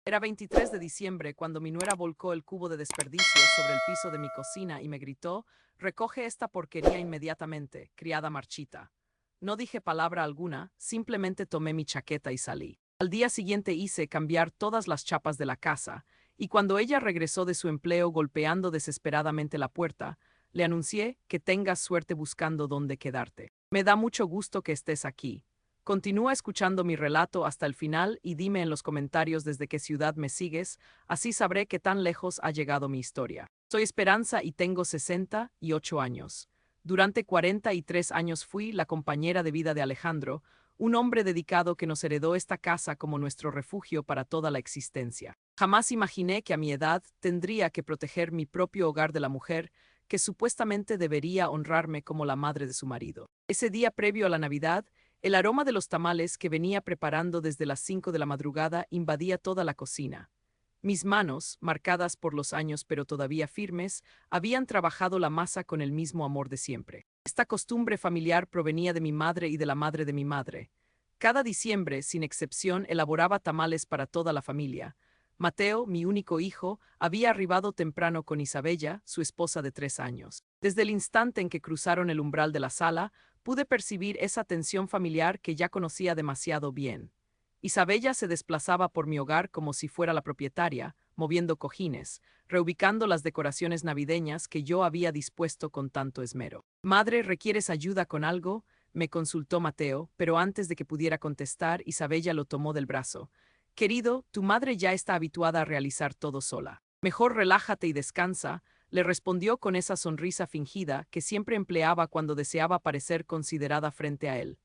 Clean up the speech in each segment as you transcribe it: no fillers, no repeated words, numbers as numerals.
Era 23 de diciembre cuando mi nuera volcó el cubo de desperdicio sobre el piso de mi cocina y me gritó: «Recoge esta porquería inmediatamente, criada marchita». No dije palabra alguna, simplemente tomé mi chaqueta y salí. Al día siguiente hice cambiar todas las chapas de la casa, y cuando ella regresó de su empleo golpeando desesperadamente la puerta, le anuncié: «Que tengas suerte buscando dónde quedarte. Me da mucho gusto que estés aquí. Continúa escuchando mi relato hasta el final y dime en los comentarios desde qué ciudad me sigues, así sabré qué tan lejos ha llegado mi historia». Soy Esperanza y tengo 68 años. Durante 43 años fui la compañera de vida de Alejandro, un hombre dedicado que nos heredó esta casa como nuestro refugio para toda la existencia. Jamás imaginé que a mi edad tendría que proteger mi propio hogar de la mujer que supuestamente debería honrarme como la madre de su marido. Ese día previo a la Navidad, el aroma de los tamales que venía preparando desde las 5 de la madrugada invadía toda la cocina. Mis manos, marcadas por los años pero todavía firmes, habían trabajado la masa con el mismo amor de siempre. Esta costumbre familiar provenía de mi madre y de la madre de mi madre. Cada diciembre, sin excepción, elaboraba tamales para toda la familia. Mateo, mi único hijo, había arribado temprano con Isabella, su esposa de 3 años. Desde el instante en que cruzaron el umbral de la sala, pude percibir esa tensión familiar que ya conocía demasiado bien. Isabella se desplazaba por mi hogar como si fuera la propietaria, moviendo cojines, reubicando las decoraciones navideñas que yo había dispuesto con tanto esmero. «Madre, ¿requieres ayuda con algo?», me consultó Mateo, pero antes de que pudiera contestar, Isabella lo tomó del brazo. «Querido, tu madre ya está habituada a realizar todo sola. Mejor relájate y descansa», le respondió con esa sonrisa fingida que siempre empleaba cuando deseaba parecer considerada frente a él.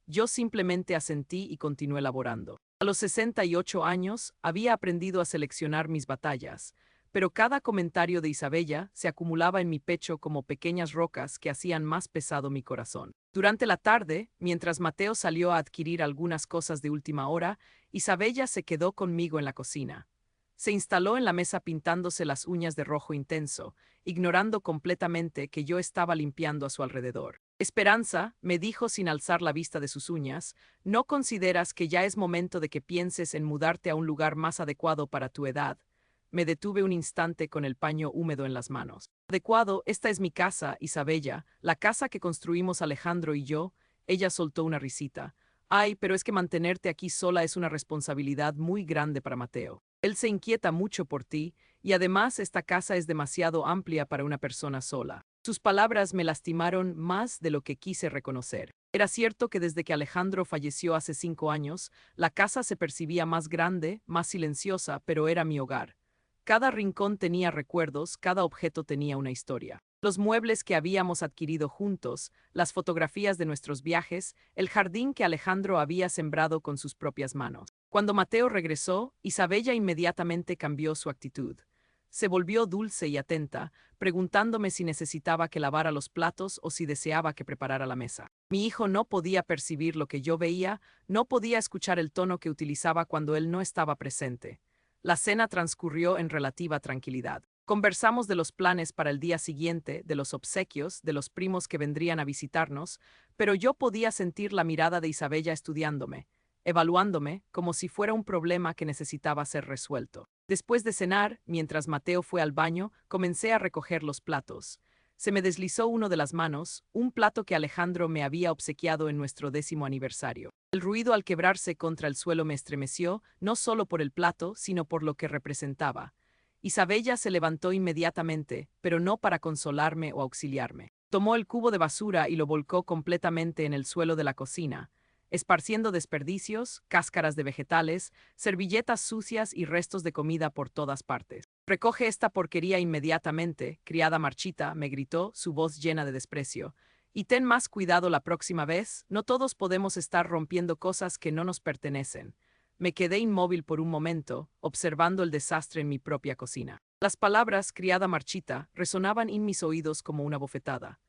Yo simplemente asentí y continué laborando. A los 68 años había aprendido a seleccionar mis batallas, pero cada comentario de Isabella se acumulaba en mi pecho como pequeñas rocas que hacían más pesado mi corazón. Durante la tarde, mientras Mateo salió a adquirir algunas cosas de última hora, Isabella se quedó conmigo en la cocina. Se instaló en la mesa pintándose las uñas de rojo intenso, ignorando completamente que yo estaba limpiando a su alrededor. «Esperanza», me dijo sin alzar la vista de sus uñas, «¿no consideras que ya es momento de que pienses en mudarte a un lugar más adecuado para tu edad?». Me detuve un instante con el paño húmedo en las manos. «Adecuado, esta es mi casa, Isabella, la casa que construimos Alejandro y yo». Ella soltó una risita. «Ay, pero es que mantenerte aquí sola es una responsabilidad muy grande para Mateo. Él se inquieta mucho por ti, y además esta casa es demasiado amplia para una persona sola». Sus palabras me lastimaron más de lo que quise reconocer. Era cierto que desde que Alejandro falleció hace 5 años, la casa se percibía más grande, más silenciosa, pero era mi hogar. Cada rincón tenía recuerdos, cada objeto tenía una historia. Los muebles que habíamos adquirido juntos, las fotografías de nuestros viajes, el jardín que Alejandro había sembrado con sus propias manos. Cuando Mateo regresó, Isabella inmediatamente cambió su actitud. Se volvió dulce y atenta, preguntándome si necesitaba que lavara los platos o si deseaba que preparara la mesa. Mi hijo no podía percibir lo que yo veía, no podía escuchar el tono que utilizaba cuando él no estaba presente. La cena transcurrió en relativa tranquilidad. Conversamos de los planes para el día siguiente, de los obsequios, de los primos que vendrían a visitarnos, pero yo podía sentir la mirada de Isabella estudiándome, evaluándome como si fuera un problema que necesitaba ser resuelto. Después de cenar, mientras Mateo fue al baño, comencé a recoger los platos. Se me deslizó uno de las manos, un plato que Alejandro me había obsequiado en nuestro 10º aniversario. El ruido al quebrarse contra el suelo me estremeció, no solo por el plato, sino por lo que representaba. Isabella se levantó inmediatamente, pero no para consolarme o auxiliarme. Tomó el cubo de basura y lo volcó completamente en el suelo de la cocina, esparciendo desperdicios, cáscaras de vegetales, servilletas sucias y restos de comida por todas partes. «Recoge esta porquería inmediatamente, criada marchita», me gritó, su voz llena de desprecio. «Y ten más cuidado la próxima vez, no todos podemos estar rompiendo cosas que no nos pertenecen». Me quedé inmóvil por un momento, observando el desastre en mi propia cocina. Las palabras «criada marchita» resonaban en mis oídos como una bofetada.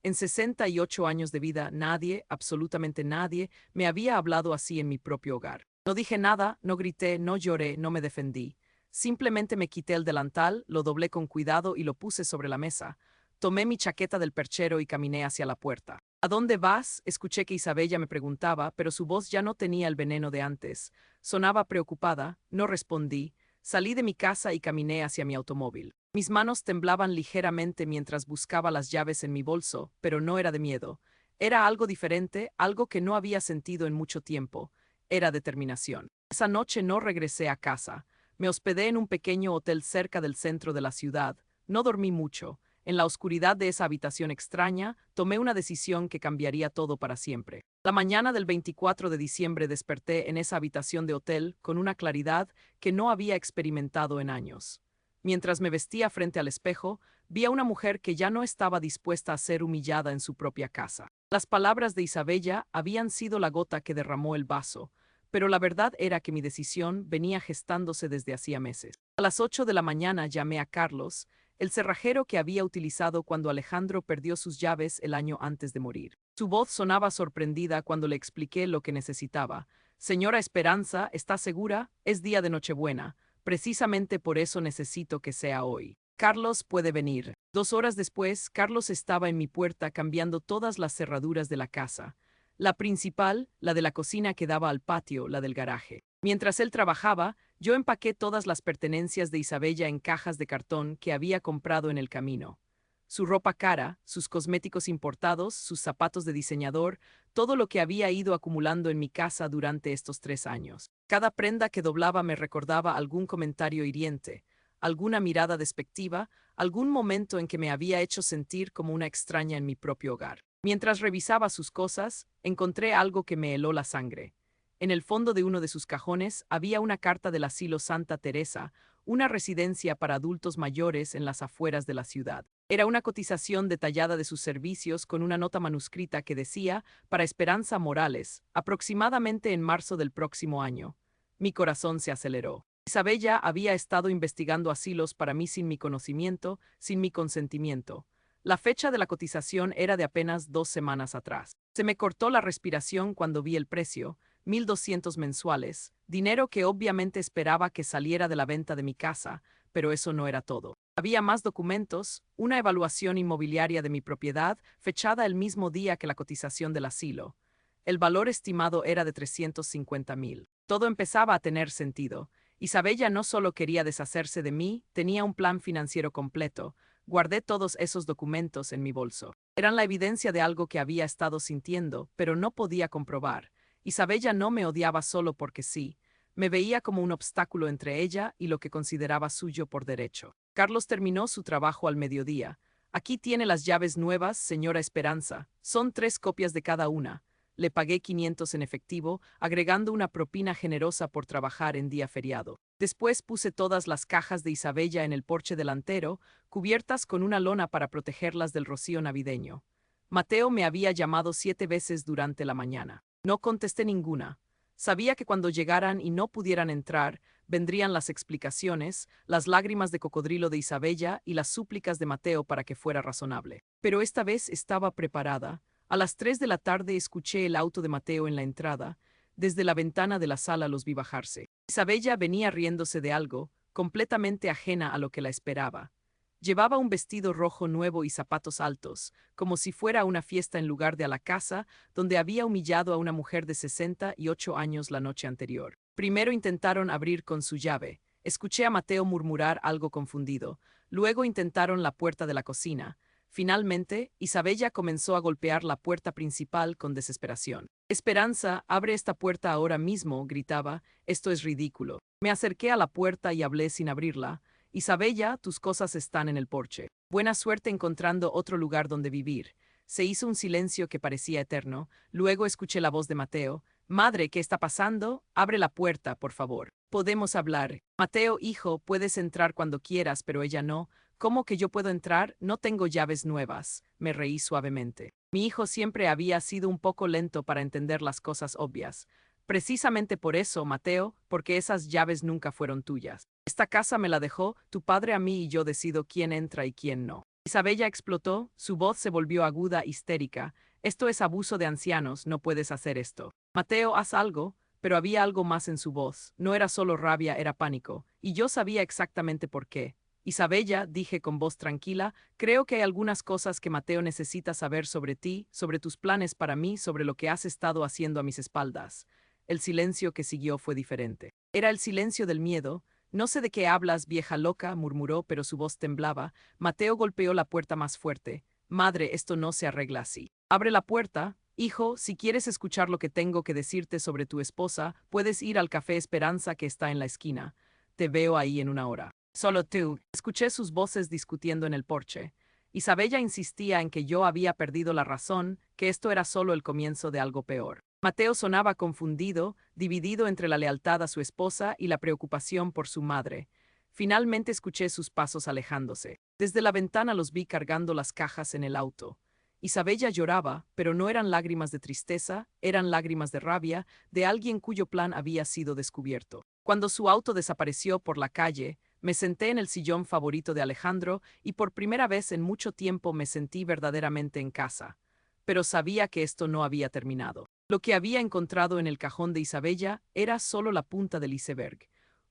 En 68 años de vida, nadie, absolutamente nadie, me había hablado así en mi propio hogar. No dije nada, no grité, no lloré, no me defendí. Simplemente me quité el delantal, lo doblé con cuidado y lo puse sobre la mesa. Tomé mi chaqueta del perchero y caminé hacia la puerta. «¿A dónde vas?», escuché que Isabella me preguntaba, pero su voz ya no tenía el veneno de antes. Sonaba preocupada, no respondí. Salí de mi casa y caminé hacia mi automóvil. Mis manos temblaban ligeramente mientras buscaba las llaves en mi bolso, pero no era de miedo. Era algo diferente, algo que no había sentido en mucho tiempo. Era determinación. Esa noche no regresé a casa. Me hospedé en un pequeño hotel cerca del centro de la ciudad. No dormí mucho. En la oscuridad de esa habitación extraña, tomé una decisión que cambiaría todo para siempre. La mañana del 24 de diciembre desperté en esa habitación de hotel con una claridad que no había experimentado en años. Mientras me vestía frente al espejo, vi a una mujer que ya no estaba dispuesta a ser humillada en su propia casa. Las palabras de Isabella habían sido la gota que derramó el vaso, pero la verdad era que mi decisión venía gestándose desde hacía meses. A las 8 de la mañana llamé a Carlos, el cerrajero que había utilizado cuando Alejandro perdió sus llaves el año antes de morir. Su voz sonaba sorprendida cuando le expliqué lo que necesitaba. Señora Esperanza, ¿está segura? Es día de Nochebuena. Precisamente por eso necesito que sea hoy. Carlos puede venir. 2 horas después, Carlos estaba en mi puerta cambiando todas las cerraduras de la casa. La principal, la de la cocina que daba al patio, la del garaje. Mientras él trabajaba, yo empaqué todas las pertenencias de Isabella en cajas de cartón que había comprado en el camino. Su ropa cara, sus cosméticos importados, sus zapatos de diseñador, todo lo que había ido acumulando en mi casa durante estos 3 años. Cada prenda que doblaba me recordaba algún comentario hiriente, alguna mirada despectiva, algún momento en que me había hecho sentir como una extraña en mi propio hogar. Mientras revisaba sus cosas, encontré algo que me heló la sangre. En el fondo de uno de sus cajones había una carta del asilo Santa Teresa, una residencia para adultos mayores en las afueras de la ciudad. Era una cotización detallada de sus servicios con una nota manuscrita que decía, para Esperanza Morales, aproximadamente en marzo del próximo año. Mi corazón se aceleró. Isabella había estado investigando asilos para mí sin mi conocimiento, sin mi consentimiento. La fecha de la cotización era de apenas 2 semanas atrás. Se me cortó la respiración cuando vi el precio, 1.200 mensuales, dinero que obviamente esperaba que saliera de la venta de mi casa, pero eso no era todo. Había más documentos, una evaluación inmobiliaria de mi propiedad, fechada el mismo día que la cotización del asilo. El valor estimado era de 350.000. Todo empezaba a tener sentido. Isabella no solo quería deshacerse de mí, tenía un plan financiero completo. Guardé todos esos documentos en mi bolso. Eran la evidencia de algo que había estado sintiendo, pero no podía comprobar. Isabella no me odiaba solo porque sí. Me veía como un obstáculo entre ella y lo que consideraba suyo por derecho. Carlos terminó su trabajo al mediodía. Aquí tiene las llaves nuevas, señora Esperanza. Son 3 copias de cada una. Le pagué 500 en efectivo, agregando una propina generosa por trabajar en día feriado. Después puse todas las cajas de Isabella en el porche delantero, cubiertas con una lona para protegerlas del rocío navideño. Mateo me había llamado 7 veces durante la mañana. No contesté ninguna. Sabía que cuando llegaran y no pudieran entrar, vendrían las explicaciones, las lágrimas de cocodrilo de Isabella y las súplicas de Mateo para que fuera razonable. Pero esta vez estaba preparada. A las 3 de la tarde escuché el auto de Mateo en la entrada. Desde la ventana de la sala los vi bajarse. Isabella venía riéndose de algo, completamente ajena a lo que la esperaba. Llevaba un vestido rojo nuevo y zapatos altos, como si fuera a una fiesta en lugar de a la casa donde había humillado a una mujer de 68 años la noche anterior. Primero intentaron abrir con su llave. Escuché a Mateo murmurar algo confundido. Luego intentaron la puerta de la cocina. Finalmente, Isabella comenzó a golpear la puerta principal con desesperación. Esperanza, abre esta puerta ahora mismo, gritaba. Esto es ridículo. Me acerqué a la puerta y hablé sin abrirla. Isabella, tus cosas están en el porche. Buena suerte encontrando otro lugar donde vivir. Se hizo un silencio que parecía eterno. Luego escuché la voz de Mateo. Madre, ¿qué está pasando? Abre la puerta, por favor. Podemos hablar. Mateo, hijo, puedes entrar cuando quieras, pero ella no. ¿Cómo que yo puedo entrar? No tengo llaves nuevas. Me reí suavemente. Mi hijo siempre había sido un poco lento para entender las cosas obvias. Precisamente por eso, Mateo, porque esas llaves nunca fueron tuyas. Esta casa me la dejó tu padre a mí y yo decido quién entra y quién no. Isabella explotó, su voz se volvió aguda, histérica. Esto es abuso de ancianos, no puedes hacer esto. Mateo, haz algo. Pero había algo más en su voz. No era solo rabia, era pánico. Y yo sabía exactamente por qué. Isabella, dije con voz tranquila, creo que hay algunas cosas que Mateo necesita saber sobre ti, sobre tus planes para mí, sobre lo que has estado haciendo a mis espaldas. El silencio que siguió fue diferente. Era el silencio del miedo. No sé de qué hablas, vieja loca, murmuró, pero su voz temblaba. Mateo golpeó la puerta más fuerte. Madre, esto no se arregla así. Abre la puerta. Hijo, si quieres escuchar lo que tengo que decirte sobre tu esposa, puedes ir al Café Esperanza que está en la esquina. Te veo ahí en una hora. Solo tú. Escuché sus voces discutiendo en el porche. Isabella insistía en que yo había perdido la razón, que esto era solo el comienzo de algo peor. Mateo sonaba confundido, dividido entre la lealtad a su esposa y la preocupación por su madre. Finalmente escuché sus pasos alejándose. Desde la ventana los vi cargando las cajas en el auto. Isabella lloraba, pero no eran lágrimas de tristeza, eran lágrimas de rabia, de alguien cuyo plan había sido descubierto. Cuando su auto desapareció por la calle, me senté en el sillón favorito de Alejandro y por primera vez en mucho tiempo me sentí verdaderamente en casa. Pero sabía que esto no había terminado. Lo que había encontrado en el cajón de Isabella era solo la punta del iceberg.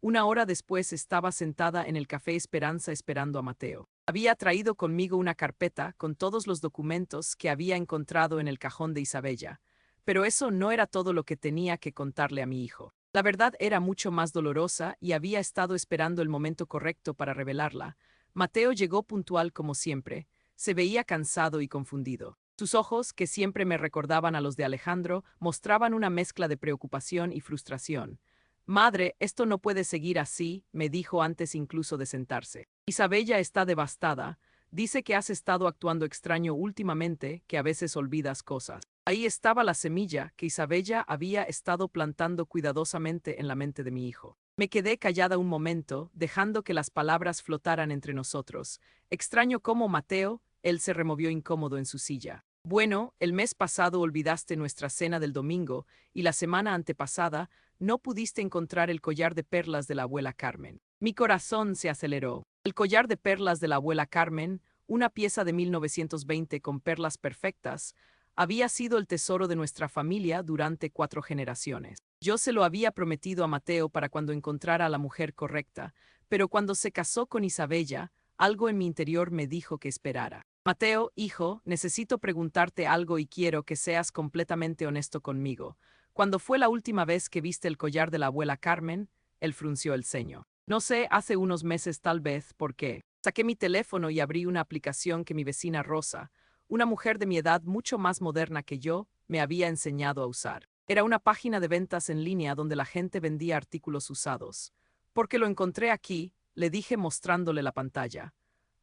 Una hora después estaba sentada en el Café Esperanza esperando a Mateo. Había traído conmigo una carpeta con todos los documentos que había encontrado en el cajón de Isabella. Pero eso no era todo lo que tenía que contarle a mi hijo. La verdad era mucho más dolorosa y había estado esperando el momento correcto para revelarla. Mateo llegó puntual como siempre. Se veía cansado y confundido. Sus ojos, que siempre me recordaban a los de Alejandro, mostraban una mezcla de preocupación y frustración. Madre, esto no puede seguir así, me dijo antes incluso de sentarse. Isabella está devastada. Dice que has estado actuando extraño últimamente, que a veces olvidas cosas. Ahí estaba la semilla que Isabella había estado plantando cuidadosamente en la mente de mi hijo. Me quedé callada un momento, dejando que las palabras flotaran entre nosotros. Extraño cómo Mateo, él se removió incómodo en su silla. Bueno, el mes pasado olvidaste nuestra cena del domingo y la semana antepasada no pudiste encontrar el collar de perlas de la abuela Carmen. Mi corazón se aceleró. El collar de perlas de la abuela Carmen, una pieza de 1920 con perlas perfectas, había sido el tesoro de nuestra familia durante 4 generaciones. Yo se lo había prometido a Mateo para cuando encontrara a la mujer correcta, pero cuando se casó con Isabella, algo en mi interior me dijo que esperara. Mateo, hijo, necesito preguntarte algo y quiero que seas completamente honesto conmigo. ¿Cuándo fue la última vez que viste el collar de la abuela Carmen? Él frunció el ceño. No sé, hace unos meses tal vez, ¿por qué? Saqué mi teléfono y abrí una aplicación que mi vecina Rosa, una mujer de mi edad mucho más moderna que yo, me había enseñado a usar. Era una página de ventas en línea donde la gente vendía artículos usados. Porque lo encontré aquí, le dije mostrándole la pantalla.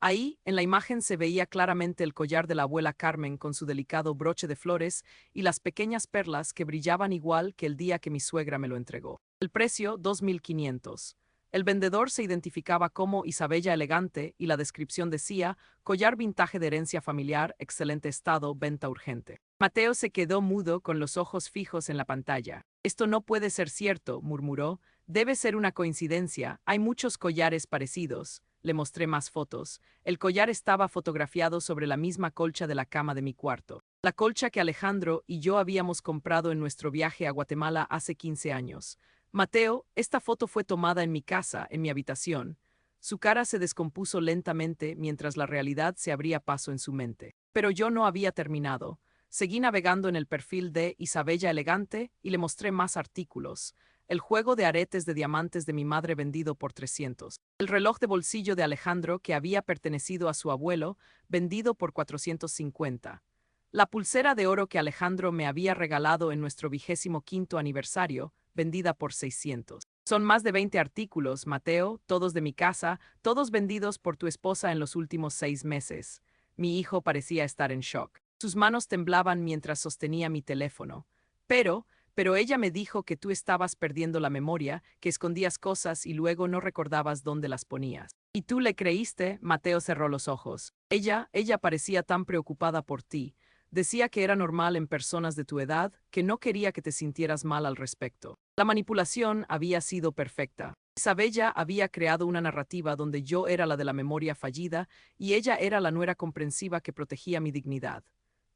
Ahí, en la imagen se veía claramente el collar de la abuela Carmen con su delicado broche de flores y las pequeñas perlas que brillaban igual que el día que mi suegra me lo entregó. El precio, 2.500. El vendedor se identificaba como Isabella Elegante y la descripción decía, collar vintage de herencia familiar, excelente estado, venta urgente. Mateo se quedó mudo con los ojos fijos en la pantalla. Esto no puede ser cierto, murmuró. Debe ser una coincidencia, hay muchos collares parecidos. Le mostré más fotos. El collar estaba fotografiado sobre la misma colcha de la cama de mi cuarto. La colcha que Alejandro y yo habíamos comprado en nuestro viaje a Guatemala hace 15 años. Mateo, esta foto fue tomada en mi casa, en mi habitación. Su cara se descompuso lentamente mientras la realidad se abría paso en su mente. Pero yo no había terminado. Seguí navegando en el perfil de Isabella Elegante y le mostré más artículos. El juego de aretes de diamantes de mi madre vendido por 300. El reloj de bolsillo de Alejandro que había pertenecido a su abuelo, vendido por 450. La pulsera de oro que Alejandro me había regalado en nuestro 25º aniversario, vendida por 600. Son más de 20 artículos, Mateo, todos de mi casa, todos vendidos por tu esposa en los últimos 6 meses. Mi hijo parecía estar en shock. Sus manos temblaban mientras sostenía mi teléfono. Pero ella me dijo que tú estabas perdiendo la memoria, que escondías cosas y luego no recordabas dónde las ponías. ¿Y tú le creíste? Mateo cerró los ojos. Ella parecía tan preocupada por ti. Decía que era normal en personas de tu edad, que no quería que te sintieras mal al respecto. La manipulación había sido perfecta. Isabella había creado una narrativa donde yo era la de la memoria fallida y ella era la nuera comprensiva que protegía mi dignidad.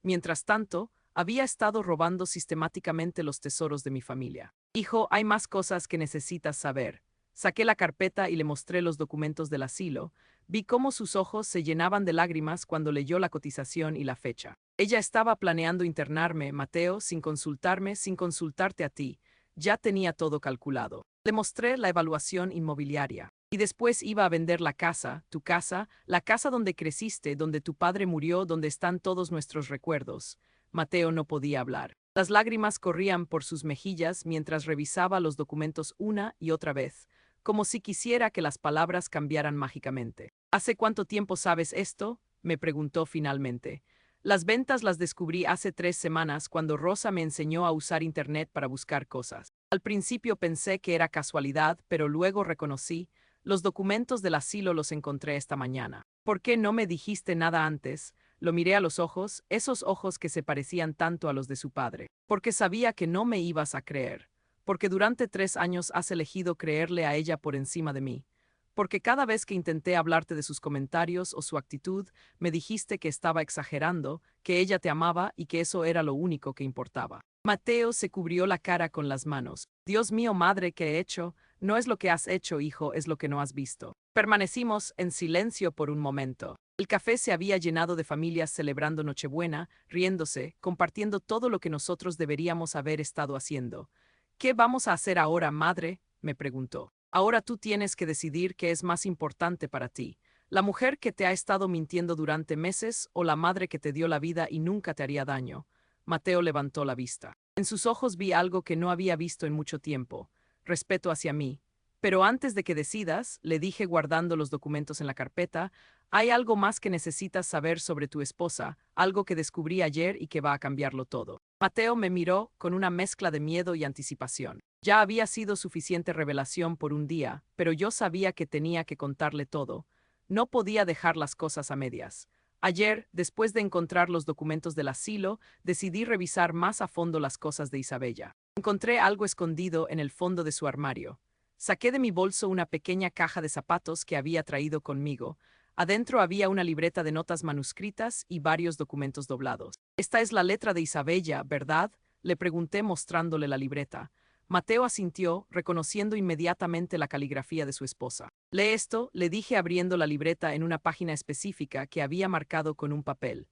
Mientras tanto, había estado robando sistemáticamente los tesoros de mi familia. Hijo, hay más cosas que necesitas saber. Saqué la carpeta y le mostré los documentos del asilo. Vi cómo sus ojos se llenaban de lágrimas cuando leyó la cotización y la fecha. Ella estaba planeando internarme, Mateo, sin consultarme, sin consultarte a ti. Ya tenía todo calculado. Le mostré la evaluación inmobiliaria. Y después iba a vender la casa, tu casa, la casa donde creciste, donde tu padre murió, donde están todos nuestros recuerdos. Mateo no podía hablar. Las lágrimas corrían por sus mejillas mientras revisaba los documentos una y otra vez, como si quisiera que las palabras cambiaran mágicamente. ¿Hace cuánto tiempo sabes esto?, me preguntó finalmente. Las ventas las descubrí hace 3 semanas cuando Rosa me enseñó a usar Internet para buscar cosas. Al principio pensé que era casualidad, pero luego reconocí, los documentos del asilo los encontré esta mañana. ¿Por qué no me dijiste nada antes? Lo miré a los ojos, esos ojos que se parecían tanto a los de su padre. Porque sabía que no me ibas a creer. Porque durante 3 años has elegido creerle a ella por encima de mí. Porque cada vez que intenté hablarte de sus comentarios o su actitud, me dijiste que estaba exagerando, que ella te amaba y que eso era lo único que importaba. Mateo se cubrió la cara con las manos. Dios mío, madre, ¿qué he hecho? No es lo que has hecho, hijo, es lo que no has visto. Permanecimos en silencio por un momento. El café se había llenado de familias celebrando Nochebuena, riéndose, compartiendo todo lo que nosotros deberíamos haber estado haciendo. ¿Qué vamos a hacer ahora, madre?, me preguntó. Ahora tú tienes que decidir qué es más importante para ti. La mujer que te ha estado mintiendo durante meses o la madre que te dio la vida y nunca te haría daño. Mateo levantó la vista. En sus ojos vi algo que no había visto en mucho tiempo. Respeto hacia mí. Pero antes de que decidas, le dije guardando los documentos en la carpeta, hay algo más que necesitas saber sobre tu esposa, algo que descubrí ayer y que va a cambiarlo todo. Mateo me miró con una mezcla de miedo y anticipación. Ya había sido suficiente revelación por un día, pero yo sabía que tenía que contarle todo. No podía dejar las cosas a medias. Ayer, después de encontrar los documentos del asilo, decidí revisar más a fondo las cosas de Isabella. Encontré algo escondido en el fondo de su armario. Saqué de mi bolso una pequeña caja de zapatos que había traído conmigo. Adentro había una libreta de notas manuscritas y varios documentos doblados. «Esta es la letra de Isabella, ¿verdad?», le pregunté mostrándole la libreta. Mateo asintió, reconociendo inmediatamente la caligrafía de su esposa. «Lee esto», le dije abriendo la libreta en una página específica que había marcado con un papel.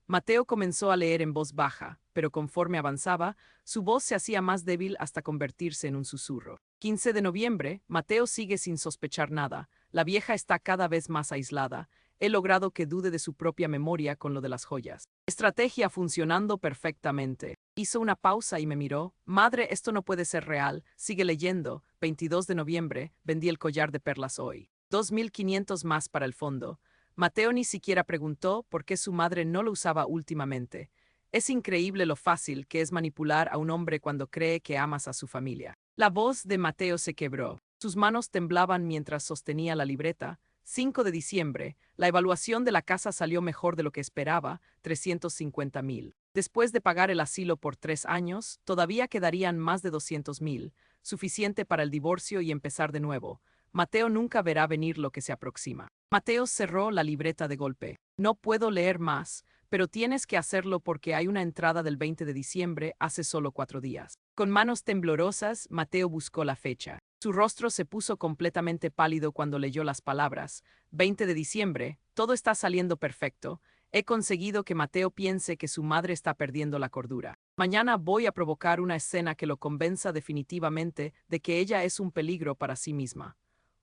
Mateo comenzó a leer en voz baja, pero conforme avanzaba, su voz se hacía más débil hasta convertirse en un susurro. 15 de noviembre, Mateo sigue sin sospechar nada. La vieja está cada vez más aislada. He logrado que dude de su propia memoria con lo de las joyas. Estrategia funcionando perfectamente. Hizo una pausa y me miró. Madre, esto no puede ser real. Sigue leyendo. 22 de noviembre, vendí el collar de perlas hoy. 2.500 más para el fondo. Mateo ni siquiera preguntó por qué su madre no lo usaba últimamente. Es increíble lo fácil que es manipular a un hombre cuando cree que amas a su familia. La voz de Mateo se quebró. Sus manos temblaban mientras sostenía la libreta. 5 de diciembre, la evaluación de la casa salió mejor de lo que esperaba, 350.000. Después de pagar el asilo por 3 años, todavía quedarían más de 200.000, suficiente para el divorcio y empezar de nuevo. Mateo nunca verá venir lo que se aproxima. Mateo cerró la libreta de golpe. No puedo leer más, pero tienes que hacerlo porque hay una entrada del 20 de diciembre hace solo 4 días. Con manos temblorosas, Mateo buscó la fecha. Su rostro se puso completamente pálido cuando leyó las palabras. 20 de diciembre, todo está saliendo perfecto. He conseguido que Mateo piense que su madre está perdiendo la cordura. Mañana voy a provocar una escena que lo convenza definitivamente de que ella es un peligro para sí misma.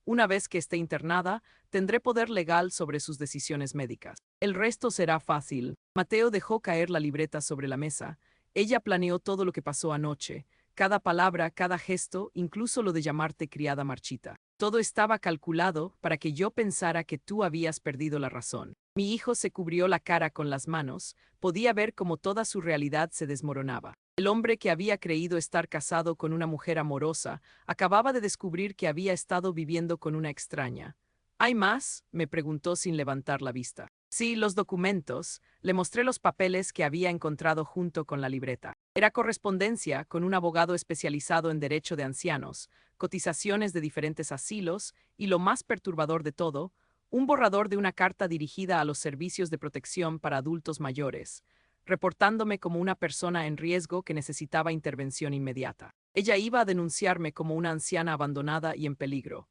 Una vez que esté internada, tendré poder legal sobre sus decisiones médicas. El resto será fácil. Mateo dejó caer la libreta sobre la mesa. Ella planeó todo lo que pasó anoche. Cada palabra, cada gesto, incluso lo de llamarte criada marchita. Todo estaba calculado para que yo pensara que tú habías perdido la razón. Mi hijo se cubrió la cara con las manos. Podía ver cómo toda su realidad se desmoronaba. El hombre que había creído estar casado con una mujer amorosa acababa de descubrir que había estado viviendo con una extraña. ¿Hay más?, me preguntó sin levantar la vista. Sí, los documentos. Le mostré los papeles que había encontrado junto con la libreta. Era correspondencia con un abogado especializado en derecho de ancianos, cotizaciones de diferentes asilos y, lo más perturbador de todo, un borrador de una carta dirigida a los servicios de protección para adultos mayores, reportándome como una persona en riesgo que necesitaba intervención inmediata. Ella iba a denunciarme como una anciana abandonada y en peligro.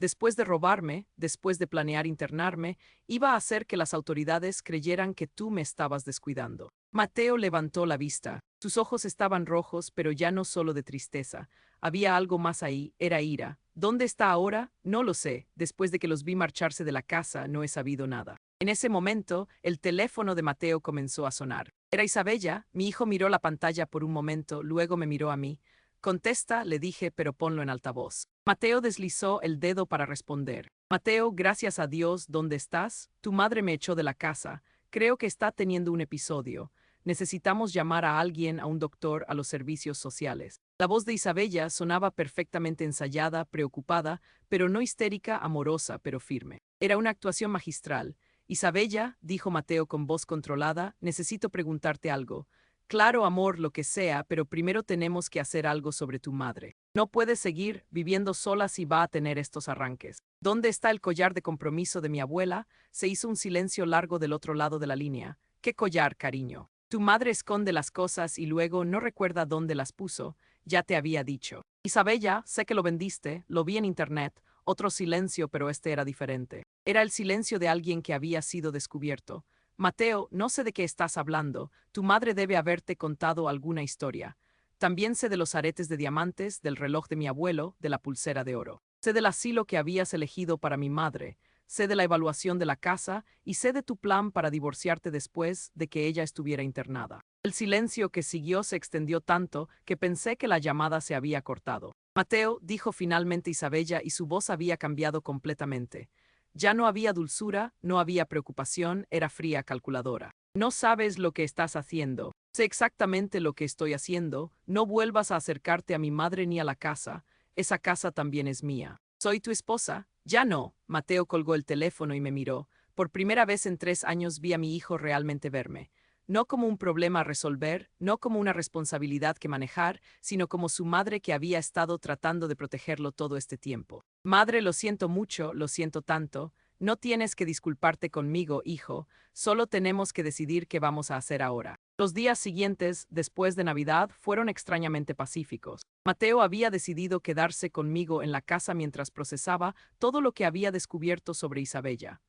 después de robarme, después de planear internarme, iba a hacer que las autoridades creyeran que tú me estabas descuidando. Mateo levantó la vista. Sus ojos estaban rojos, pero ya no solo de tristeza. Había algo más ahí, era ira. ¿Dónde está ahora? No lo sé. Después de que los vi marcharse de la casa, no he sabido nada. En ese momento, el teléfono de Mateo comenzó a sonar. Era Isabella. Mi hijo miró la pantalla por un momento, luego me miró a mí. Contesta, le dije, pero ponlo en altavoz. Mateo deslizó el dedo para responder. Mateo, gracias a Dios, ¿dónde estás? Tu madre me echó de la casa. Creo que está teniendo un episodio. Necesitamos llamar a alguien, a un doctor, a los servicios sociales. La voz de Isabella sonaba perfectamente ensayada, preocupada, pero no histérica, amorosa, pero firme. Era una actuación magistral. Isabella, dijo Mateo con voz controlada, necesito preguntarte algo. Claro, amor, lo que sea, pero primero tenemos que hacer algo sobre tu madre. No puedes seguir viviendo sola si va a tener estos arranques. ¿Dónde está el collar de compromiso de mi abuela? Se hizo un silencio largo del otro lado de la línea. ¿Qué collar, cariño? Tu madre esconde las cosas y luego no recuerda dónde las puso. Ya te había dicho. Isabella, sé que lo vendiste, lo vi en internet. Otro silencio, pero este era diferente. Era el silencio de alguien que había sido descubierto. Mateo, no sé de qué estás hablando. Tu madre debe haberte contado alguna historia. También sé de los aretes de diamantes, del reloj de mi abuelo, de la pulsera de oro. Sé del asilo que habías elegido para mi madre. Sé de la evaluación de la casa y sé de tu plan para divorciarte después de que ella estuviera internada. El silencio que siguió se extendió tanto que pensé que la llamada se había cortado. Mateo, dijo finalmente Isabella, y su voz había cambiado completamente. Ya no había dulzura, no había preocupación, era fría, calculadora. No sabes lo que estás haciendo. Sé exactamente lo que estoy haciendo. No vuelvas a acercarte a mi madre ni a la casa. Esa casa también es mía. Soy tu esposa. Ya no. Mateo colgó el teléfono y me miró. Por primera vez en 3 años vi a mi hijo realmente verme. No como un problema a resolver, no como una responsabilidad que manejar, sino como su madre que había estado tratando de protegerlo todo este tiempo. Madre, lo siento mucho, lo siento tanto. No tienes que disculparte conmigo, hijo. Solo tenemos que decidir qué vamos a hacer ahora. Los días siguientes, después de Navidad, fueron extrañamente pacíficos. Mateo había decidido quedarse conmigo en la casa mientras procesaba todo lo que había descubierto sobre Isabella.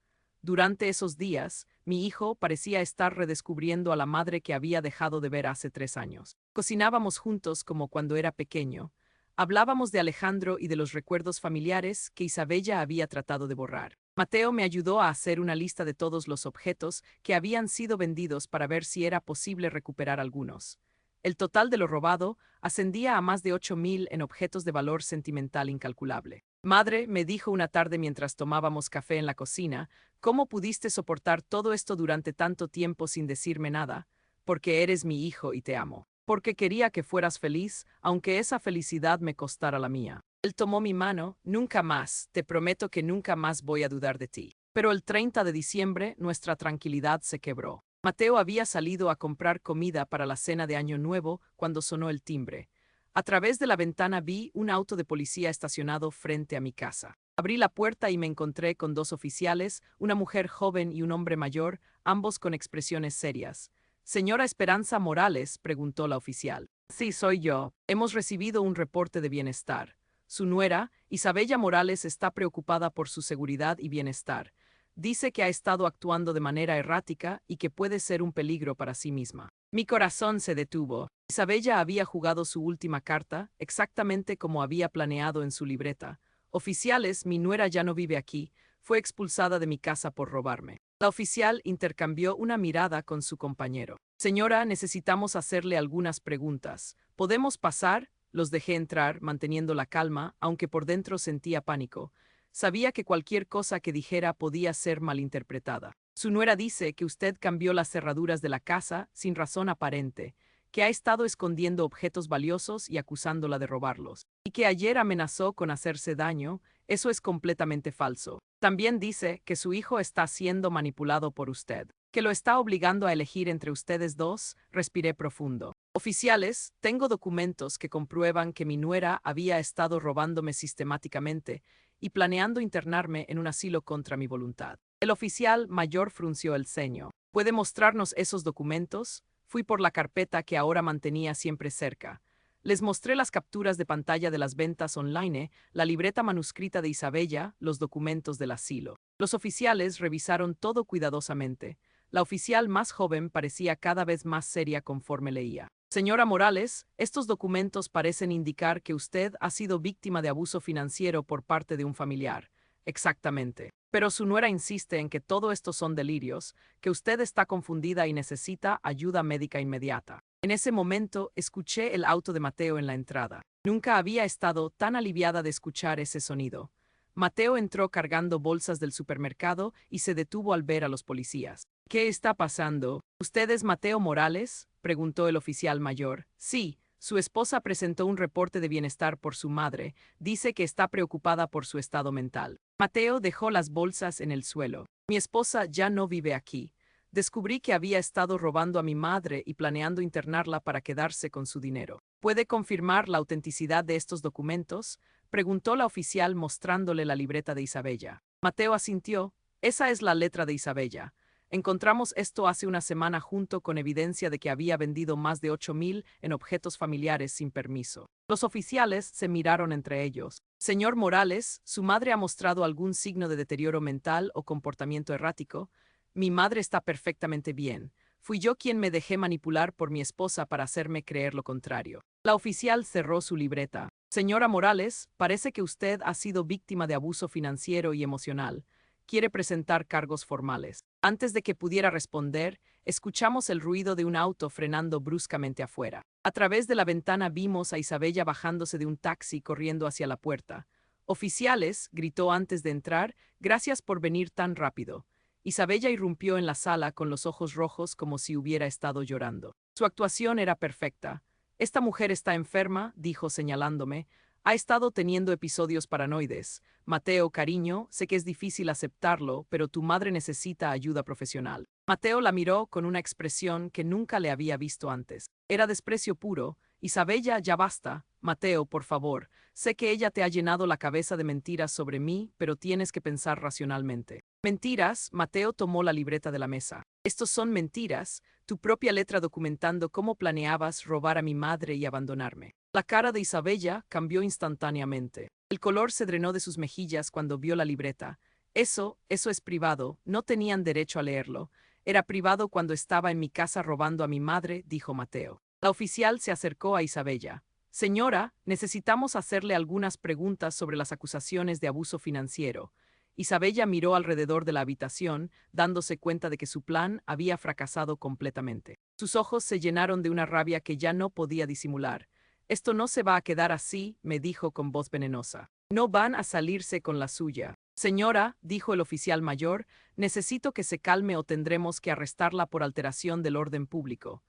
Durante esos días, mi hijo parecía estar redescubriendo a la madre que había dejado de ver hace 3 años. Cocinábamos juntos como cuando era pequeño. Hablábamos de Alejandro y de los recuerdos familiares que Isabella había tratado de borrar. Mateo me ayudó a hacer una lista de todos los objetos que habían sido vendidos para ver si era posible recuperar algunos. El total de lo robado ascendía a más de 8.000 en objetos de valor sentimental incalculable. Madre, me dijo una tarde mientras tomábamos café en la cocina, ¿cómo pudiste soportar todo esto durante tanto tiempo sin decirme nada? Porque eres mi hijo y te amo. Porque quería que fueras feliz, aunque esa felicidad me costara la mía. Él tomó mi mano, nunca más, te prometo que nunca más voy a dudar de ti. Pero el 30 de diciembre, nuestra tranquilidad se quebró. Mateo había salido a comprar comida para la cena de Año Nuevo cuando sonó el timbre. A través de la ventana vi un auto de policía estacionado frente a mi casa. Abrí la puerta y me encontré con 2 oficiales, una mujer joven y un hombre mayor, ambos con expresiones serias. «Señora Esperanza Morales», preguntó la oficial. «Sí, soy yo. Hemos recibido un reporte de bienestar. Su nuera, Isabella Morales, está preocupada por su seguridad y bienestar. Dice que ha estado actuando de manera errática y que puede ser un peligro para sí misma». Mi corazón se detuvo. Isabella había jugado su última carta, exactamente como había planeado en su libreta. «Oficiales, mi nuera ya no vive aquí. Fue expulsada de mi casa por robarme». La oficial intercambió una mirada con su compañero. «Señora, necesitamos hacerle algunas preguntas. ¿Podemos pasar?» Los dejé entrar, manteniendo la calma, aunque por dentro sentía pánico. Sabía que cualquier cosa que dijera podía ser malinterpretada. «Su nuera dice que usted cambió las cerraduras de la casa sin razón aparente, que ha estado escondiendo objetos valiosos y acusándola de robarlos, y que ayer amenazó con hacerse daño. Eso es completamente falso. También dice que su hijo está siendo manipulado por usted, que lo está obligando a elegir entre ustedes dos». Respiré profundo. «Oficiales, tengo documentos que comprueban que mi nuera había estado robándome sistemáticamente y planeando internarme en un asilo contra mi voluntad». El oficial mayor frunció el ceño. «¿Puede mostrarnos esos documentos?» Fui por la carpeta que ahora mantenía siempre cerca. Les mostré las capturas de pantalla de las ventas online, la libreta manuscrita de Isabella, los documentos del asilo. Los oficiales revisaron todo cuidadosamente. La oficial más joven parecía cada vez más seria conforme leía. Señora Morales, estos documentos parecen indicar que usted ha sido víctima de abuso financiero por parte de un familiar. Exactamente. Pero su nuera insiste en que todo esto son delirios, que usted está confundida y necesita ayuda médica inmediata. En ese momento escuché el auto de Mateo en la entrada. Nunca había estado tan aliviada de escuchar ese sonido. Mateo entró cargando bolsas del supermercado y se detuvo al ver a los policías. ¿Qué está pasando? ¿Usted es Mateo Morales?, preguntó el oficial mayor. Sí, su esposa presentó un reporte de bienestar por su madre. Dice que está preocupada por su estado mental. Mateo dejó las bolsas en el suelo. Mi esposa ya no vive aquí. Descubrí que había estado robando a mi madre y planeando internarla para quedarse con su dinero. ¿Puede confirmar la autenticidad de estos documentos?, preguntó la oficial mostrándole la libreta de Isabella. Mateo asintió. Esa es la letra de Isabella. Encontramos esto hace una semana junto con evidencia de que había vendido más de 8,000 en objetos familiares sin permiso. Los oficiales se miraron entre ellos. Señor Morales, ¿su madre ha mostrado algún signo de deterioro mental o comportamiento errático? Mi madre está perfectamente bien. Fui yo quien me dejé manipular por mi esposa para hacerme creer lo contrario. La oficial cerró su libreta. Señora Morales, parece que usted ha sido víctima de abuso financiero y emocional. Quiere presentar cargos formales. Antes de que pudiera responder, escuchamos el ruido de un auto frenando bruscamente afuera. A través de la ventana vimos a Isabella bajándose de un taxi corriendo hacia la puerta. Oficiales, gritó antes de entrar, gracias por venir tan rápido. Isabella irrumpió en la sala con los ojos rojos como si hubiera estado llorando. Su actuación era perfecta. Esta mujer está enferma, dijo señalándome. Ha estado teniendo episodios paranoides. Mateo, cariño, sé que es difícil aceptarlo, pero tu madre necesita ayuda profesional. Mateo la miró con una expresión que nunca le había visto antes. Era desprecio puro. Isabella, ya basta. Mateo, por favor. Sé que ella te ha llenado la cabeza de mentiras sobre mí, pero tienes que pensar racionalmente. Mentiras, Mateo tomó la libreta de la mesa. Estos son mentiras, tu propia letra documentando cómo planeabas robar a mi madre y abandonarme. La cara de Isabella cambió instantáneamente. El color se drenó de sus mejillas cuando vio la libreta. Eso es privado, no tenían derecho a leerlo. Era privado cuando estaba en mi casa robando a mi madre, dijo Mateo. La oficial se acercó a Isabella. Señora, necesitamos hacerle algunas preguntas sobre las acusaciones de abuso financiero. Isabella miró alrededor de la habitación, dándose cuenta de que su plan había fracasado completamente. Sus ojos se llenaron de una rabia que ya no podía disimular. Esto no se va a quedar así, me dijo con voz venenosa. No van a salirse con la suya. Señora, dijo el oficial mayor, necesito que se calme o tendremos que arrestarla por alteración del orden público.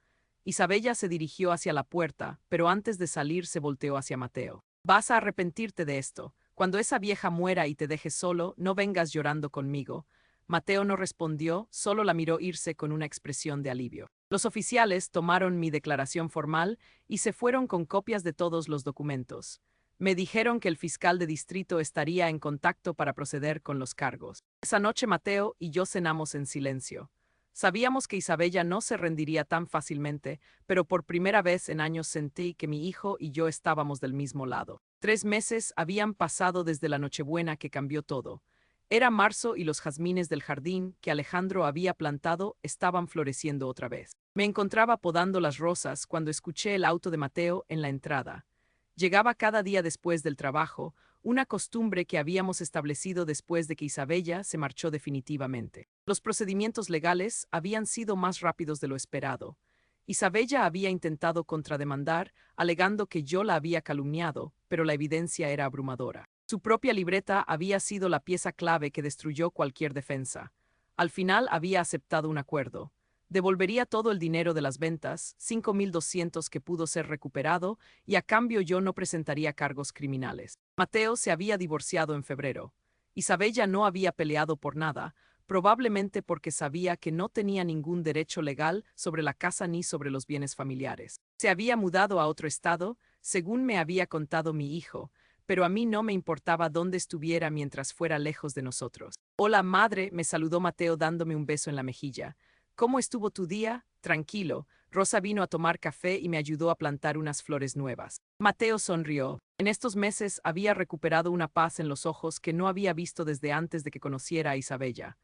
Isabella se dirigió hacia la puerta, pero antes de salir se volteó hacia Mateo. Vas a arrepentirte de esto. Cuando esa vieja muera y te deje solo, no vengas llorando conmigo. Mateo no respondió, solo la miró irse con una expresión de alivio. Los oficiales tomaron mi declaración formal y se fueron con copias de todos los documentos. Me dijeron que el fiscal de distrito estaría en contacto para proceder con los cargos. Esa noche Mateo y yo cenamos en silencio. Sabíamos que Isabella no se rendiría tan fácilmente, pero por primera vez en años sentí que mi hijo y yo estábamos del mismo lado. 3 meses habían pasado desde la Nochebuena que cambió todo. Era marzo y los jazmines del jardín que Alejandro había plantado estaban floreciendo otra vez. Me encontraba podando las rosas cuando escuché el auto de Mateo en la entrada. Llegaba cada día después del trabajo, una costumbre que habíamos establecido después de que Isabella se marchó definitivamente. Los procedimientos legales habían sido más rápidos de lo esperado. Isabella había intentado contrademandar, alegando que yo la había calumniado, pero la evidencia era abrumadora. Su propia libreta había sido la pieza clave que destruyó cualquier defensa. Al final había aceptado un acuerdo. Devolvería todo el dinero de las ventas, 5,200 que pudo ser recuperado, y a cambio yo no presentaría cargos criminales. Mateo se había divorciado en febrero. Isabella no había peleado por nada, probablemente porque sabía que no tenía ningún derecho legal sobre la casa ni sobre los bienes familiares. Se había mudado a otro estado, según me había contado mi hijo, pero a mí no me importaba dónde estuviera mientras fuera lejos de nosotros. Hola, madre, me saludó Mateo dándome un beso en la mejilla. ¿Cómo estuvo tu día? Tranquilo, Rosa vino a tomar café y me ayudó a plantar unas flores nuevas. Mateo sonrió. En estos meses había recuperado una paz en los ojos que no había visto desde antes de que conociera a Isabella.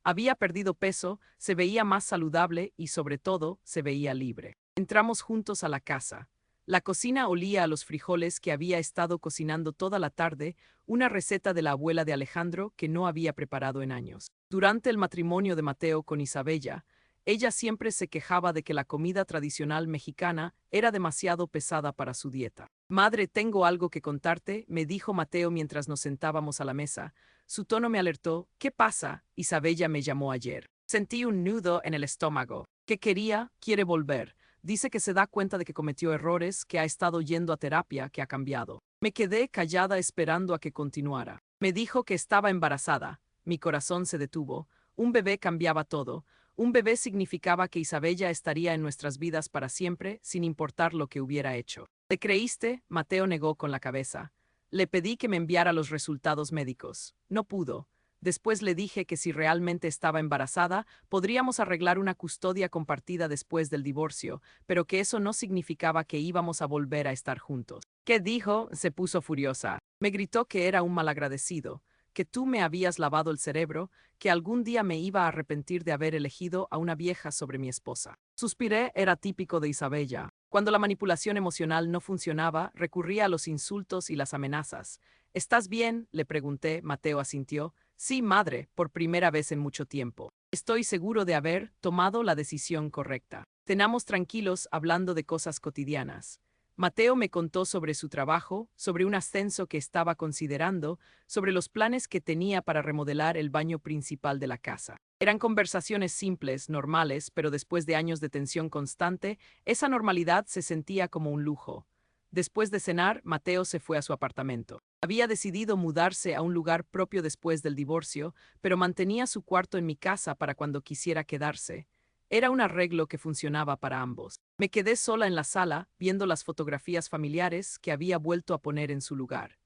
Había perdido peso, se veía más saludable y, sobre todo, se veía libre. Entramos juntos a la casa. La cocina olía a los frijoles que había estado cocinando toda la tarde, una receta de la abuela de Alejandro que no había preparado en años. Durante el matrimonio de Mateo con Isabella, ella siempre se quejaba de que la comida tradicional mexicana era demasiado pesada para su dieta. Madre, tengo algo que contarte, me dijo Mateo mientras nos sentábamos a la mesa. Su tono me alertó. ¿Qué pasa? Isabella me llamó ayer. Sentí un nudo en el estómago. ¿Qué quería? Quiere volver. Dice que se da cuenta de que cometió errores, que ha estado yendo a terapia, que ha cambiado. Me quedé callada esperando a que continuara. Me dijo que estaba embarazada. Mi corazón se detuvo. Un bebé cambiaba todo. Un bebé significaba que Isabella estaría en nuestras vidas para siempre, sin importar lo que hubiera hecho. ¿Le creíste? Mateo negó con la cabeza. Le pedí que me enviara los resultados médicos. No pudo. Después le dije que si realmente estaba embarazada, podríamos arreglar una custodia compartida después del divorcio, pero que eso no significaba que íbamos a volver a estar juntos. ¿Qué dijo? Se puso furiosa. Me gritó que era un malagradecido, que tú me habías lavado el cerebro, que algún día me iba a arrepentir de haber elegido a una vieja sobre mi esposa. Suspiré, era típico de Isabella. Cuando la manipulación emocional no funcionaba, recurría a los insultos y las amenazas. ¿Estás bien?, le pregunté. Mateo asintió. Sí, madre, por primera vez en mucho tiempo. Estoy seguro de haber tomado la decisión correcta. Cenamos tranquilos hablando de cosas cotidianas. Mateo me contó sobre su trabajo, sobre un ascenso que estaba considerando, sobre los planes que tenía para remodelar el baño principal de la casa. Eran conversaciones simples, normales, pero después de años de tensión constante, esa normalidad se sentía como un lujo. Después de cenar, Mateo se fue a su apartamento. Había decidido mudarse a un lugar propio después del divorcio, pero mantenía su cuarto en mi casa para cuando quisiera quedarse. Era un arreglo que funcionaba para ambos. Me quedé sola en la sala, viendo las fotografías familiares que había vuelto a poner en su lugar.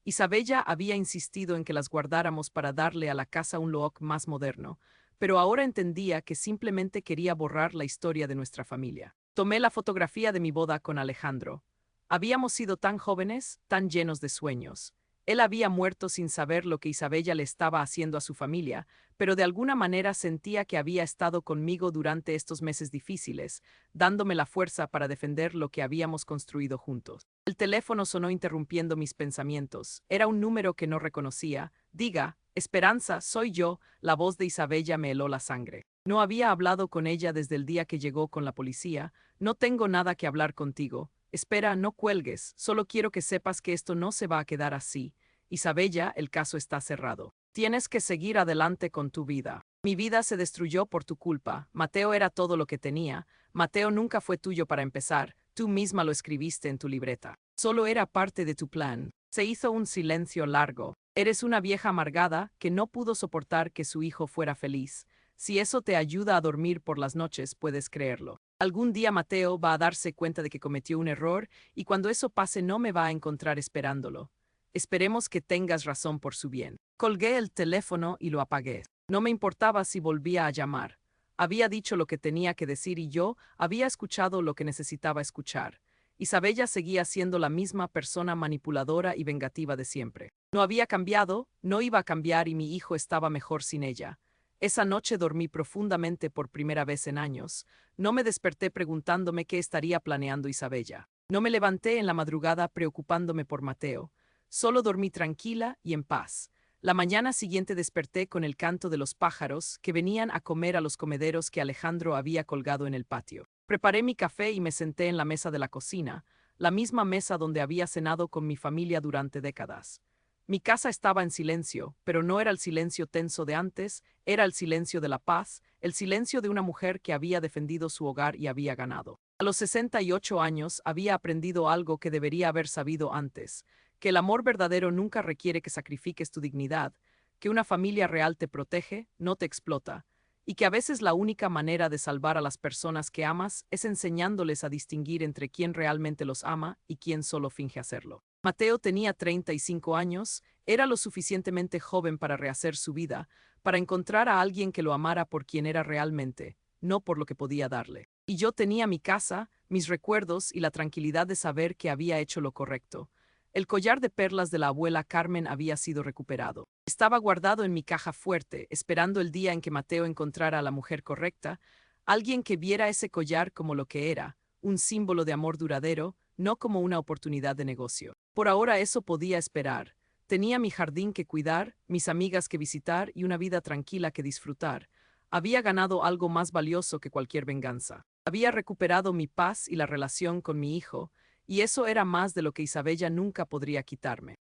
Isabella había insistido en que las guardáramos para darle a la casa un look más moderno, pero ahora entendía que simplemente quería borrar la historia de nuestra familia. Tomé la fotografía de mi boda con Alejandro. Habíamos sido tan jóvenes, tan llenos de sueños. Él había muerto sin saber lo que Isabella le estaba haciendo a su familia, pero de alguna manera sentía que había estado conmigo durante estos meses difíciles, dándome la fuerza para defender lo que habíamos construido juntos. El teléfono sonó interrumpiendo mis pensamientos. Era un número que no reconocía. Diga, Esperanza, soy yo. La voz de Isabella me heló la sangre. No había hablado con ella desde el día que llegó con la policía. No tengo nada que hablar contigo. Espera, no cuelgues, solo quiero que sepas que esto no se va a quedar así. Isabella, el caso está cerrado. Tienes que seguir adelante con tu vida. Mi vida se destruyó por tu culpa. Mateo era todo lo que tenía. Mateo nunca fue tuyo para empezar. Tú misma lo escribiste en tu libreta. Solo era parte de tu plan. Se hizo un silencio largo. Eres una vieja amargada que no pudo soportar que su hijo fuera feliz. Si eso te ayuda a dormir por las noches, puedes creerlo. Algún día Mateo va a darse cuenta de que cometió un error y cuando eso pase no me va a encontrar esperándolo. Esperemos que tengas razón por su bien. Colgué el teléfono y lo apagué. No me importaba si volvía a llamar. Había dicho lo que tenía que decir y yo había escuchado lo que necesitaba escuchar. Isabella seguía siendo la misma persona manipuladora y vengativa de siempre. No había cambiado, no iba a cambiar y mi hijo estaba mejor sin ella. Esa noche dormí profundamente por primera vez en años. No me desperté preguntándome qué estaría planeando Isabella. No me levanté en la madrugada preocupándome por Mateo. Solo dormí tranquila y en paz. La mañana siguiente desperté con el canto de los pájaros que venían a comer a los comederos que Alejandro había colgado en el patio. Preparé mi café y me senté en la mesa de la cocina, la misma mesa donde había cenado con mi familia durante décadas. Mi casa estaba en silencio, pero no era el silencio tenso de antes, era el silencio de la paz, el silencio de una mujer que había defendido su hogar y había ganado. A los 68 años había aprendido algo que debería haber sabido antes, que el amor verdadero nunca requiere que sacrifiques tu dignidad, que una familia real te protege, no te explota, y que a veces la única manera de salvar a las personas que amas es enseñándoles a distinguir entre quién realmente los ama y quién solo finge hacerlo. Mateo tenía 35 años, era lo suficientemente joven para rehacer su vida, para encontrar a alguien que lo amara por quien era realmente, no por lo que podía darle. Y yo tenía mi casa, mis recuerdos y la tranquilidad de saber que había hecho lo correcto. El collar de perlas de la abuela Carmen había sido recuperado. Estaba guardado en mi caja fuerte, esperando el día en que Mateo encontrara a la mujer correcta, alguien que viera ese collar como lo que era, un símbolo de amor duradero, no como una oportunidad de negocio. Por ahora eso podía esperar. Tenía mi jardín que cuidar, mis amigas que visitar y una vida tranquila que disfrutar. Había ganado algo más valioso que cualquier venganza. Había recuperado mi paz y la relación con mi hijo, y eso era más de lo que Isabella nunca podría quitarme.